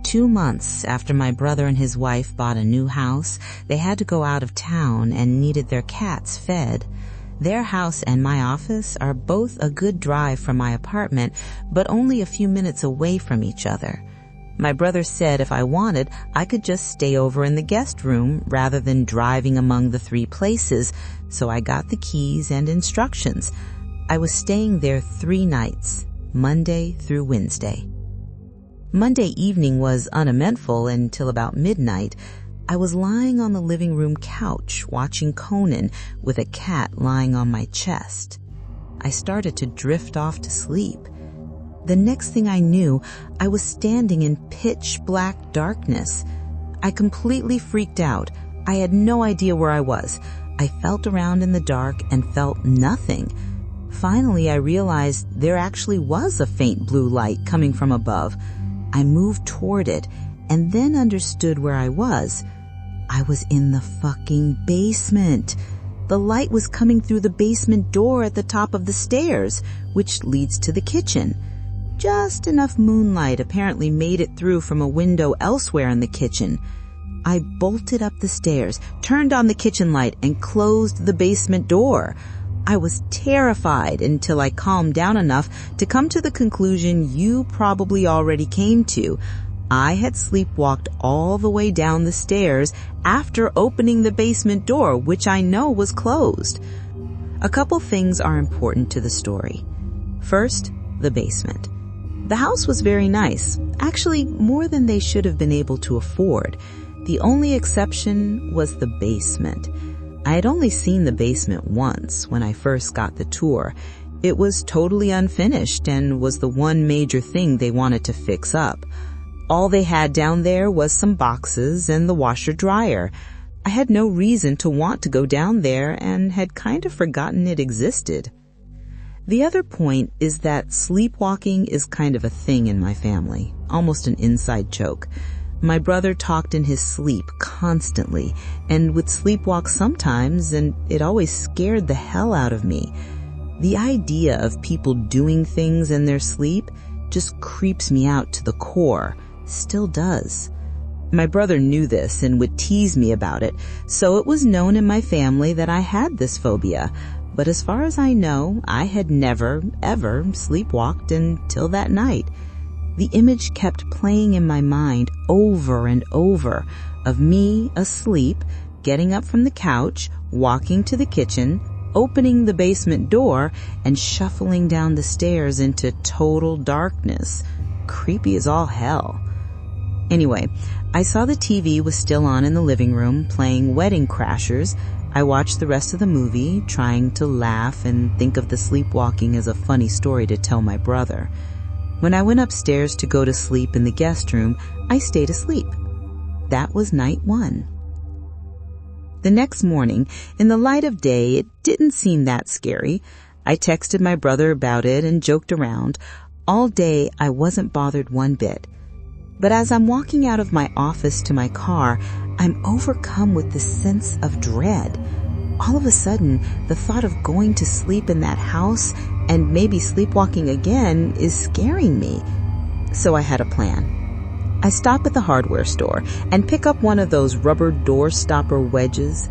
2 months after my brother and his wife bought a new house, they had to go out of town and needed their cats fed. Their house and my office are both a good drive from my apartment, but only a few minutes away from each other. My brother said if I wanted, I could just stay over in the guest room rather than driving among the 3 places, so I got the keys and instructions. I was staying there 3 nights, Monday through Wednesday. Monday evening was uneventful until about midnight. I was lying on the living room couch watching Conan with a cat lying on my chest. I started to drift off to sleep. The next thing I knew, I was standing in pitch black darkness. I completely freaked out. I had no idea where I was. I felt around in the dark and felt nothing. Finally, I realized there actually was a faint blue light coming from above. I moved toward it and then understood where I was. I was in the fucking basement. The light was coming through the basement door at the top of the stairs, which leads to the kitchen. Just enough moonlight apparently made it through from a window elsewhere in the kitchen. I bolted up the stairs, turned on the kitchen light, and closed the basement door. I was terrified until I calmed down enough to come to the conclusion you probably already came to. I had sleepwalked all the way down the stairs after opening the basement door, which I know was closed. A couple things are important to the story. First, the basement. The house was very nice, actually more than they should have been able to afford. The only exception was the basement. I had only seen the basement once when I first got the tour. It was totally unfinished and was the one major thing they wanted to fix up. All they had down there was some boxes and the washer-dryer. I had no reason to want to go down there and had kind of forgotten it existed. The other point is that sleepwalking is kind of a thing in my family, almost an inside joke. My brother talked in his sleep constantly and would sleepwalk sometimes, and it always scared the hell out of me. The idea of people doing things in their sleep just creeps me out to the core. Still does. My brother knew this and would tease me about it, so it was known in my family that I had this phobia. But as far as I know, I had never, ever sleepwalked until that night. The image kept playing in my mind over and over of me asleep, getting up from the couch, walking to the kitchen, opening the basement door, and shuffling down the stairs into total darkness. Creepy as all hell. Anyway, I saw the TV was still on in the living room playing Wedding Crashers. I watched the rest of the movie, trying to laugh and think of the sleepwalking as a funny story to tell my brother. When I went upstairs to go to sleep in the guest room, I stayed asleep. That was night 1. The next morning, in the light of day, it didn't seem that scary. I texted my brother about it and joked around. All day, I wasn't bothered one bit. But as I'm walking out of my office to my car, I'm overcome with this sense of dread. All of a sudden, the thought of going to sleep in that house and maybe sleepwalking again is scaring me. So I had a plan. I stop at the hardware store and pick up one of those rubber door stopper wedges.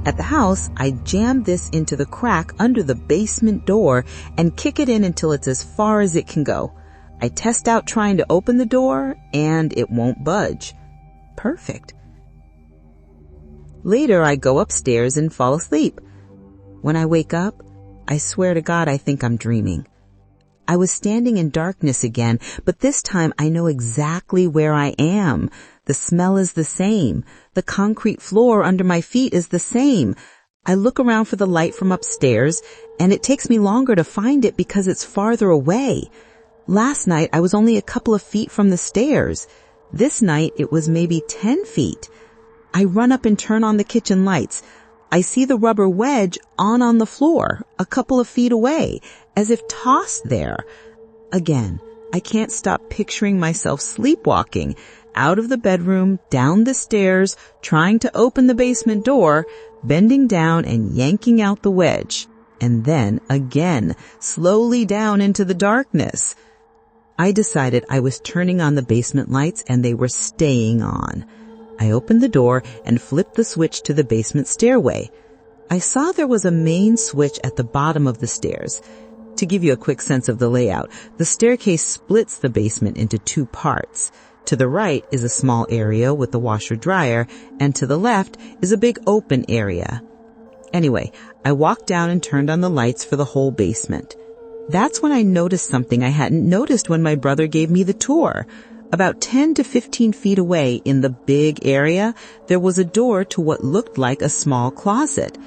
At the house, I jam this into the crack under the basement door and kick it in until it's as far as it can go. I test out trying to open the door, and it won't budge. Perfect. Later, I go upstairs and fall asleep. When I wake up, I swear to God I think I'm dreaming. I was standing in darkness again, but this time I know exactly where I am. The smell is the same. The concrete floor under my feet is the same. I look around for the light from upstairs, and it takes me longer to find it because it's farther away. Last night, I was only a couple of feet from the stairs. This night, it was maybe 10 feet. I run up and turn on the kitchen lights. I see the rubber wedge on the floor, a couple of feet away, as if tossed there. Again, I can't stop picturing myself sleepwalking, out of the bedroom, down the stairs, trying to open the basement door, bending down and yanking out the wedge, and then again, slowly down into the darkness. I decided I was turning on the basement lights and they were staying on. I opened the door and flipped the switch to the basement stairway. I saw there was a main switch at the bottom of the stairs. To give you a quick sense of the layout, the staircase splits the basement into two parts. To the right is a small area with the washer-dryer, and to the left is a big open area. Anyway, I walked down and turned on the lights for the whole basement. That's when I noticed something I hadn't noticed when my brother gave me the tour. About 10 to 15 feet away in the big area, there was a door to what looked like a small closet.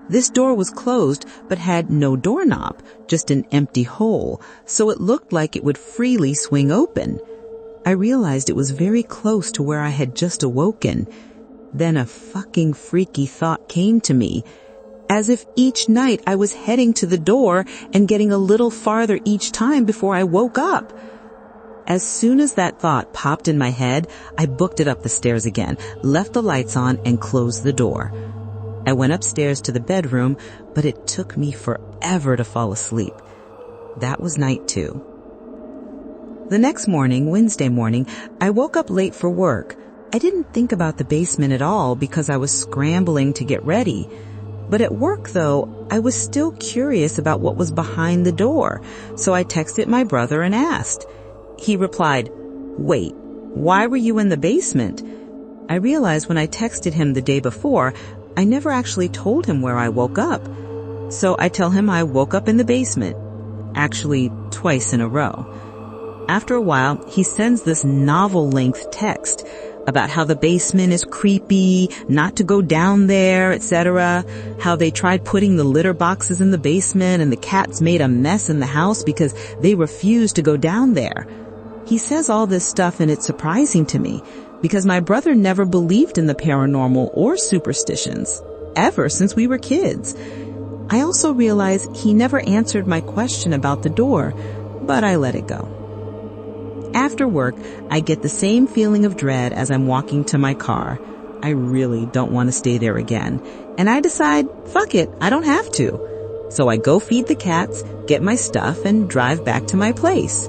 This door was closed but had no doorknob, just an empty hole, so it looked like it would freely swing open. I realized it was very close to where I had just awoken. Then a fucking freaky thought came to me. As if each night I was heading to the door and getting a little farther each time before I woke up. As soon as that thought popped in my head, I booked it up the stairs again, left the lights on, and closed the door. I went upstairs to the bedroom, but it took me forever to fall asleep. That was night 2. The next morning, Wednesday morning, I woke up late for work. I didn't think about the basement at all because I was scrambling to get ready. But at work, though, I was still curious about what was behind the door, so I texted my brother and asked. He replied, "Wait, why were you in the basement?" I realized when I texted him the day before, I never actually told him where I woke up. So I tell him I woke up in the basement, actually twice in a row. After a while, he sends this novel-length text about how the basement is creepy, not to go down there, etc., how they tried putting the litter boxes in the basement and the cats made a mess in the house because they refused to go down there. He says all this stuff and it's surprising to me because my brother never believed in the paranormal or superstitions, ever since we were kids. I also realize he never answered my question about the door, but I let it go. After work, I get the same feeling of dread as I'm walking to my car. I really don't want to stay there again. And I decide, fuck it, I don't have to. So I go feed the cats, get my stuff, and drive back to my place.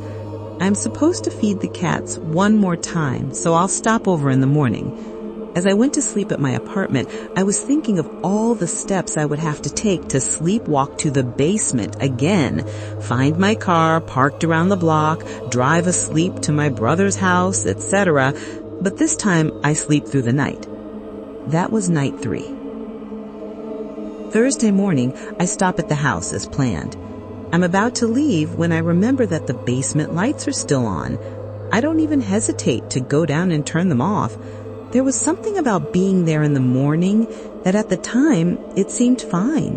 I'm supposed to feed the cats one more time, so I'll stop over in the morning. As I went to sleep at my apartment, I was thinking of all the steps I would have to take to sleepwalk to the basement again, find my car parked around the block, drive asleep to my brother's house, etc. But this time I sleep through the night. That was night 3. Thursday morning, I stop at the house as planned. I'm about to leave when I remember that the basement lights are still on. I don't even hesitate to go down and turn them off. There was something about being there in the morning that at the time it seemed fine.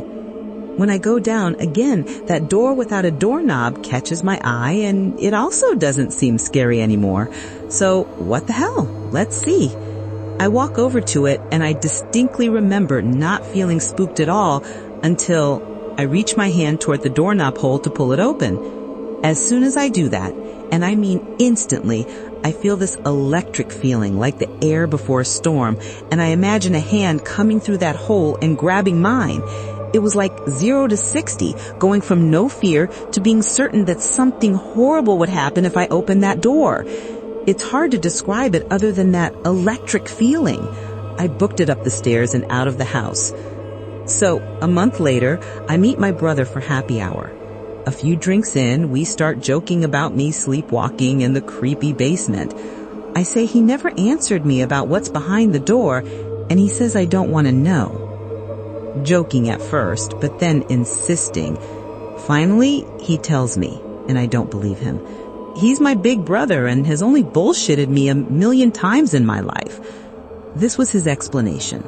When I go down, again, that door without a doorknob catches my eye and it also doesn't seem scary anymore. So what the hell? Let's see. I walk over to it and I distinctly remember not feeling spooked at all until I reach my hand toward the doorknob hole to pull it open. As soon as I do that, and I mean instantly, I feel this electric feeling like the air before a storm, and I imagine a hand coming through that hole and grabbing mine. It was like 0 to 60, going from no fear to being certain that something horrible would happen if I opened that door. It's hard to describe it other than that electric feeling. I booked it up the stairs and out of the house. So, a month later, I meet my brother for happy hour. A few drinks in, we start joking about me sleepwalking in the creepy basement. I say he never answered me about what's behind the door, and he says I don't want to know. Joking at first, but then insisting. Finally, he tells me, and I don't believe him. He's my big brother and has only bullshitted me 1,000,000 times in my life. This was his explanation.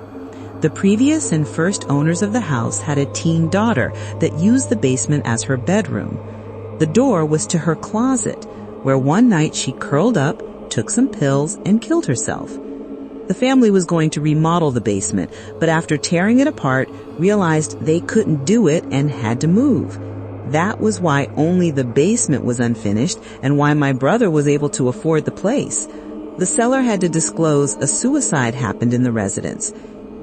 The previous and first owners of the house had a teen daughter that used the basement as her bedroom. The door was to her closet, where one night she curled up, took some pills, and killed herself. The family was going to remodel the basement, but after tearing it apart, realized they couldn't do it and had to move. That was why only the basement was unfinished and why my brother was able to afford the place. The seller had to disclose a suicide happened in the residence.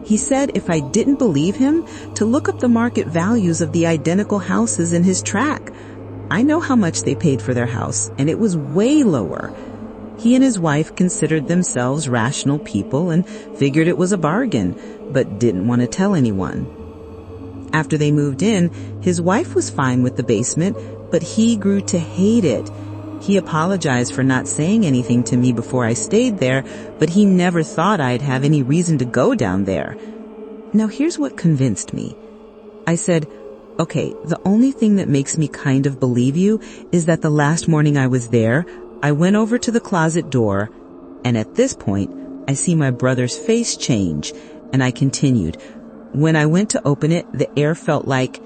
He said if I didn't believe him, to look up the market values of the identical houses in his tract. I know how much they paid for their house, and it was way lower. He and his wife considered themselves rational people and figured it was a bargain, but didn't want to tell anyone. After they moved in, his wife was fine with the basement, but he grew to hate it. He apologized for not saying anything to me before I stayed there, but he never thought I'd have any reason to go down there. Now here's what convinced me. I said, okay, the only thing that makes me kind of believe you is that the last morning I was there, I went over to the closet door, and at this point, I see my brother's face change, and I continued. When I went to open it, the air felt like,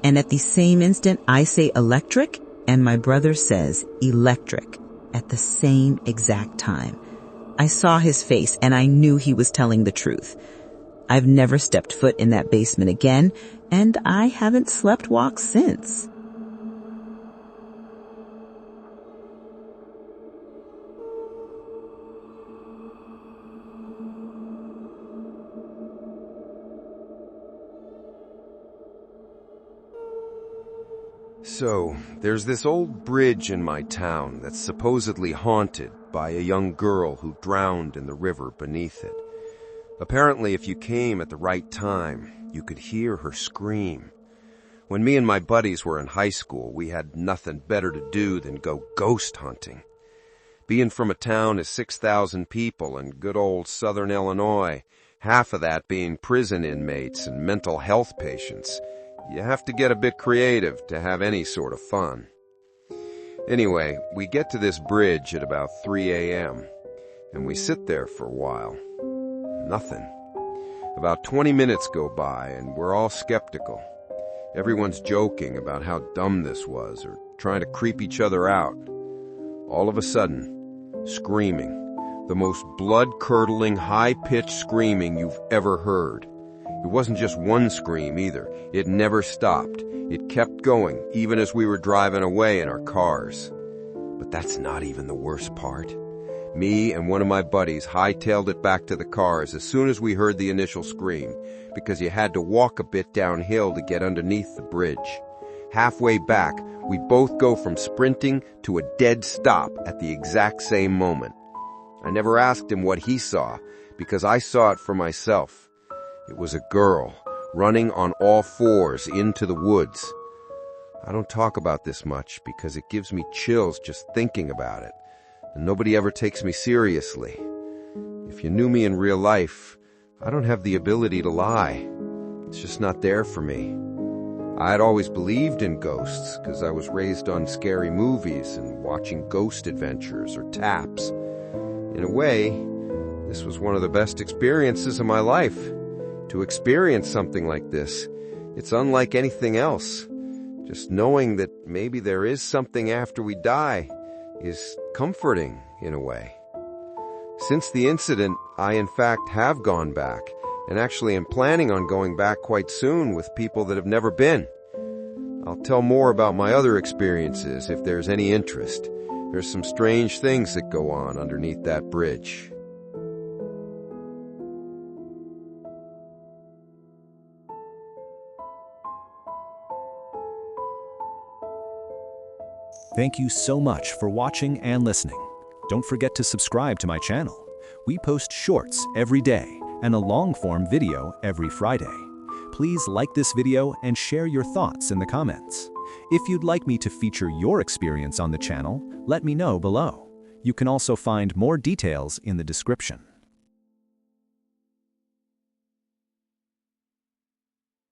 and at the same instant, I say electric, and my brother says electric at the same exact time. I saw his face, and I knew he was telling the truth. I've never stepped foot in that basement again, and I haven't slept walks since. So, there's this old bridge in my town that's supposedly haunted by a young girl who drowned in the river beneath it. Apparently, if you came at the right time, you could hear her scream. When me and my buddies were in high school, we had nothing better to do than go ghost hunting. Being from a town of 6,000 people in good old southern Illinois, half of that being prison inmates and mental health patients, you have to get a bit creative to have any sort of fun. Anyway, we get to this bridge at about 3 a.m., and we sit there for a while. Nothing. About 20 minutes go by, and we're all skeptical. Everyone's joking about how dumb this was, or trying to creep each other out. All of a sudden, screaming. The most blood-curdling, high-pitched screaming you've ever heard. It wasn't just one scream either. It never stopped. It kept going, even as we were driving away in our cars. But that's not even the worst part. Me and one of my buddies hightailed it back to the cars as soon as we heard the initial scream, because you had to walk a bit downhill to get underneath the bridge. Halfway back, we both go from sprinting to a dead stop at the exact same moment. I never asked him what he saw, because I saw it for myself. It was a girl running on all fours into the woods. I don't talk about this much because it gives me chills just thinking about it, and nobody ever takes me seriously. If you knew me in real life, I don't have the ability to lie. It's just not there for me. I had always believed in ghosts because I was raised on scary movies and watching Ghost Adventures or Taps. In a way, this was one of the best experiences of my life. To experience something like this, it's unlike anything else. Just knowing that maybe there is something after we die is comforting in a way. Since the incident, I in fact have gone back, and actually am planning on going back quite soon with people that have never been. I'll tell more about my other experiences if there's any interest. There's some strange things that go on underneath that bridge. Thank you so much for watching and listening. Don't forget to subscribe to my channel. We post shorts every day and a long-form video every Friday. Please like this video and share your thoughts in the comments. If you'd like me to feature your experience on the channel, let me know below. You can also find more details in the description.